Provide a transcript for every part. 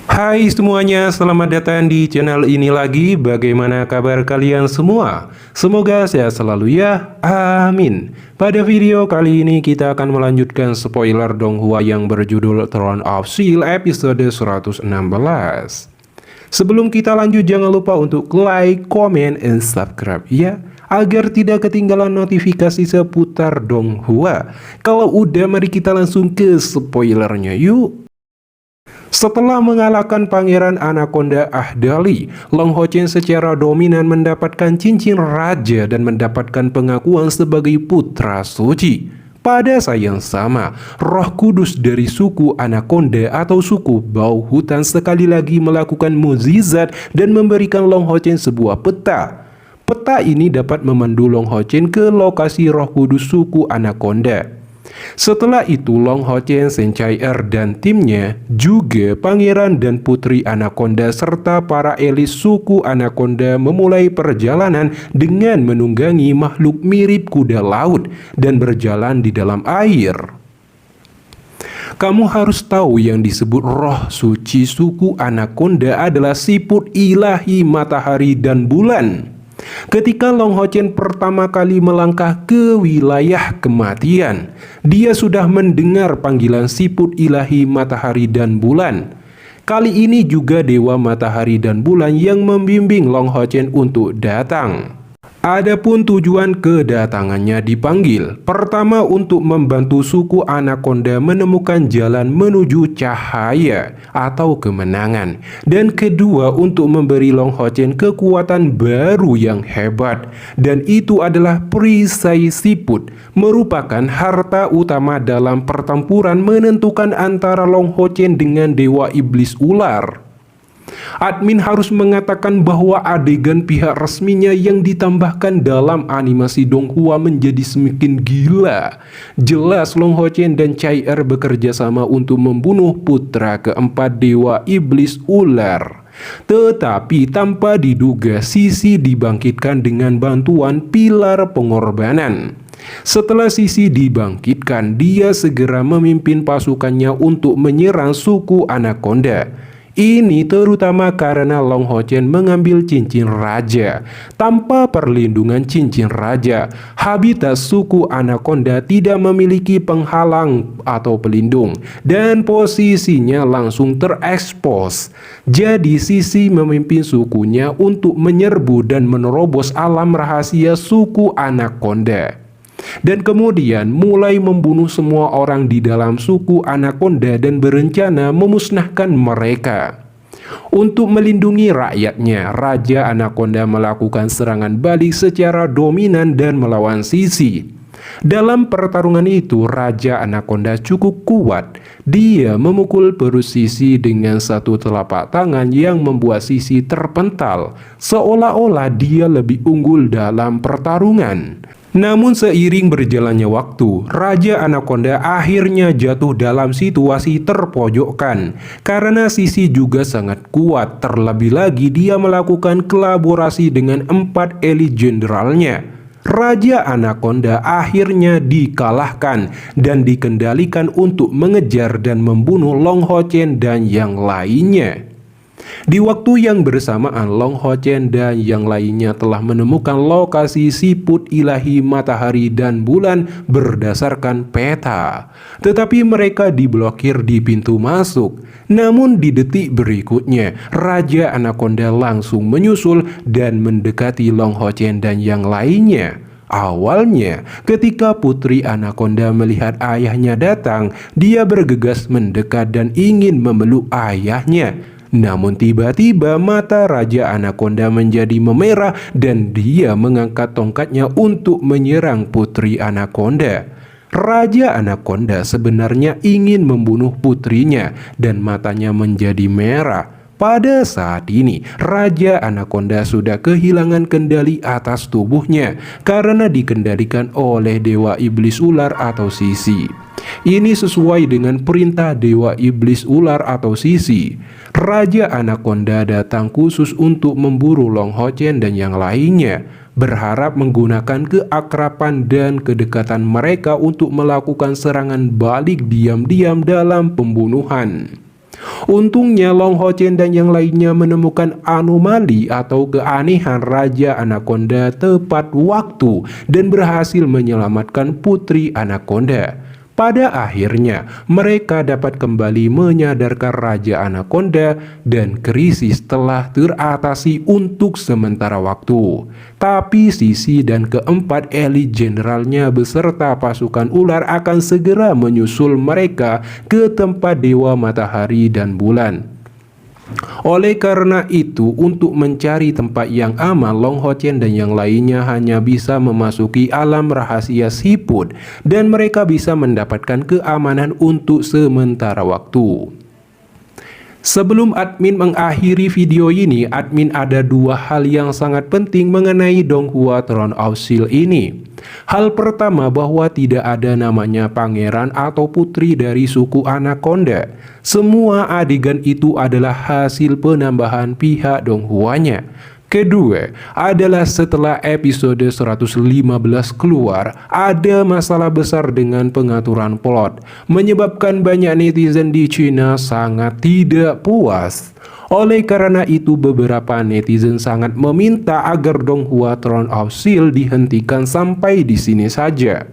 Hai semuanya, selamat datang di channel ini lagi. Bagaimana kabar kalian semua? Semoga sehat selalu ya, amin. Pada video kali ini kita akan melanjutkan spoiler Donghua yang berjudul Throne of Steel episode 116. Sebelum kita lanjut, jangan lupa untuk like, comment, and subscribe ya, agar tidak ketinggalan notifikasi seputar Donghua. Kalau udah, mari kita langsung ke spoilernya yuk. Setelah mengalahkan Pangeran Anaconda Ahdali, Long Ho Chen secara dominan mendapatkan cincin raja dan mendapatkan pengakuan sebagai putra suci. Pada saat yang sama, Roh Kudus dari suku Anaconda atau suku Bau Hutan sekali lagi melakukan mukjizat dan memberikan Long Ho Chen sebuah peta. Peta ini dapat memandu Long Ho Chen ke lokasi Roh Kudus suku Anaconda. Setelah itu Long Ho Chen, Senchai-er dan timnya, juga pangeran dan putri Anaconda serta para elit suku Anaconda memulai perjalanan dengan menunggangi makhluk mirip kuda laut dan berjalan di dalam air. Kamu harus tahu yang disebut roh suci suku Anaconda adalah siput ilahi matahari dan bulan. Ketika Long Ho Chen pertama kali melangkah ke wilayah kematian, dia sudah mendengar panggilan siput ilahi matahari dan bulan. Kali ini juga dewa matahari dan bulan yang membimbing Long Ho Chen untuk datang. Adapun tujuan kedatangannya dipanggil, pertama untuk membantu suku Anaconda menemukan jalan menuju cahaya atau kemenangan, dan kedua untuk memberi Long Ho Chen kekuatan baru yang hebat, dan itu adalah perisai siput, merupakan harta utama dalam pertempuran menentukan antara Long Ho Chen dengan dewa iblis ular. Admin harus mengatakan bahwa adegan pihak resminya yang ditambahkan dalam animasi Donghua menjadi semakin gila. Jelas Long Ho Chen dan Chai-er bekerja sama untuk membunuh putra keempat dewa iblis ular. Tetapi tanpa diduga Sisi dibangkitkan dengan bantuan pilar pengorbanan. Setelah Sisi dibangkitkan, dia segera memimpin pasukannya untuk menyerang suku Anaconda. Ini terutama karena Long Ho Chen mengambil cincin raja. Tanpa perlindungan cincin raja, habitat suku Anaconda tidak memiliki penghalang atau pelindung, dan posisinya langsung terekspos. Jadi Sisi memimpin sukunya untuk menyerbu dan menerobos alam rahasia suku Anaconda, dan kemudian mulai membunuh semua orang di dalam suku Anaconda dan berencana memusnahkan mereka. Untuk melindungi rakyatnya, Raja Anaconda melakukan serangan balik secara dominan dan melawan Sisi. Dalam pertarungan itu, Raja Anaconda cukup kuat. Dia memukul perut Sisi dengan satu telapak tangan yang membuat Sisi terpental, seolah-olah dia lebih unggul dalam pertarungan. Namun seiring berjalannya waktu, Raja Anaconda akhirnya jatuh dalam situasi terpojokkan karena Sisi juga sangat kuat. Terlebih lagi dia melakukan kolaborasi dengan 4 elit jenderalnya. Raja Anaconda akhirnya dikalahkan dan dikendalikan untuk mengejar dan membunuh Long Ho Chen dan yang lainnya. Di waktu yang bersamaan, Long Ho Chen dan yang lainnya telah menemukan lokasi siput ilahi matahari dan bulan berdasarkan peta. Tetapi mereka diblokir di pintu masuk. Namun di detik berikutnya, Raja Anaconda langsung menyusul dan mendekati Long Ho Chen dan yang lainnya. Awalnya, ketika putri Anaconda melihat ayahnya datang, dia bergegas mendekat dan ingin memeluk ayahnya. Namun tiba-tiba mata Raja Anaconda menjadi memerah dan dia mengangkat tongkatnya untuk menyerang putri Anaconda. Raja Anaconda sebenarnya ingin membunuh putrinya dan matanya menjadi merah. Pada saat ini, Raja Anaconda sudah kehilangan kendali atas tubuhnya karena dikendalikan oleh Dewa Iblis Ular atau Sisi. Ini sesuai dengan perintah Dewa Iblis Ular atau Sisi. Raja Anaconda datang khusus untuk memburu Long Ho Chen dan yang lainnya, berharap menggunakan keakraban dan kedekatan mereka untuk melakukan serangan balik diam-diam dalam pembunuhan. Untungnya Long Ho Chen dan yang lainnya menemukan anomali atau keanehan Raja Anaconda tepat waktu dan berhasil menyelamatkan Putri Anaconda. Pada akhirnya, mereka dapat kembali menyadarkan Raja Anaconda dan krisis telah teratasi untuk sementara waktu. Tapi Sisi dan keempat elit generalnya beserta pasukan ular akan segera menyusul mereka ke tempat Dewa Matahari dan Bulan. Oleh karena itu, untuk mencari tempat yang aman, Long Ho Chen dan yang lainnya hanya bisa memasuki alam rahasia siput dan mereka bisa mendapatkan keamanan untuk sementara waktu. Sebelum admin mengakhiri video ini, admin ada dua hal yang sangat penting mengenai Donghua Throne of Steel ini. Hal pertama, bahwa tidak ada namanya pangeran atau putri dari suku Anaconda. Semua adegan itu adalah hasil penambahan pihak Donghuanya. Kedua, adalah setelah episode 115 keluar, ada masalah besar dengan pengaturan plot, menyebabkan banyak netizen di China sangat tidak puas. Oleh karena itu, beberapa netizen sangat meminta agar Donghua Throne of Steel dihentikan sampai di sini saja.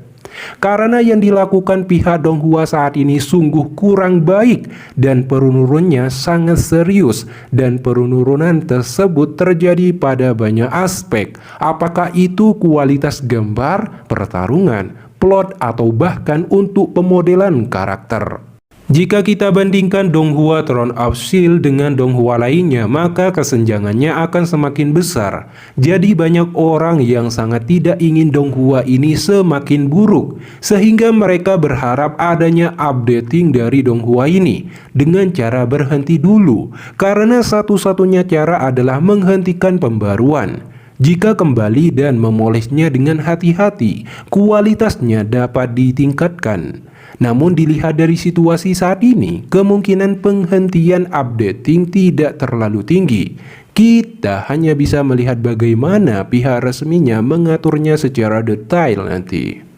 Karena yang dilakukan pihak Donghua saat ini sungguh kurang baik dan penurunannya sangat serius, dan penurunan tersebut terjadi pada banyak aspek, apakah itu kualitas gambar, pertarungan, plot, atau bahkan untuk pemodelan karakter. Jika kita bandingkan Donghua Throne of Steel dengan Donghua lainnya, maka kesenjangannya akan semakin besar. Jadi banyak orang yang sangat tidak ingin Donghua ini semakin buruk, sehingga mereka berharap adanya updating dari Donghua ini dengan cara berhenti dulu, karena satu-satunya cara adalah menghentikan pembaruan. Jika kembali dan memolesnya dengan hati-hati, kualitasnya dapat ditingkatkan. Namun dilihat dari situasi saat ini, kemungkinan penghentian updating tidak terlalu tinggi. Kita hanya bisa melihat bagaimana pihak resminya mengaturnya secara detail nanti.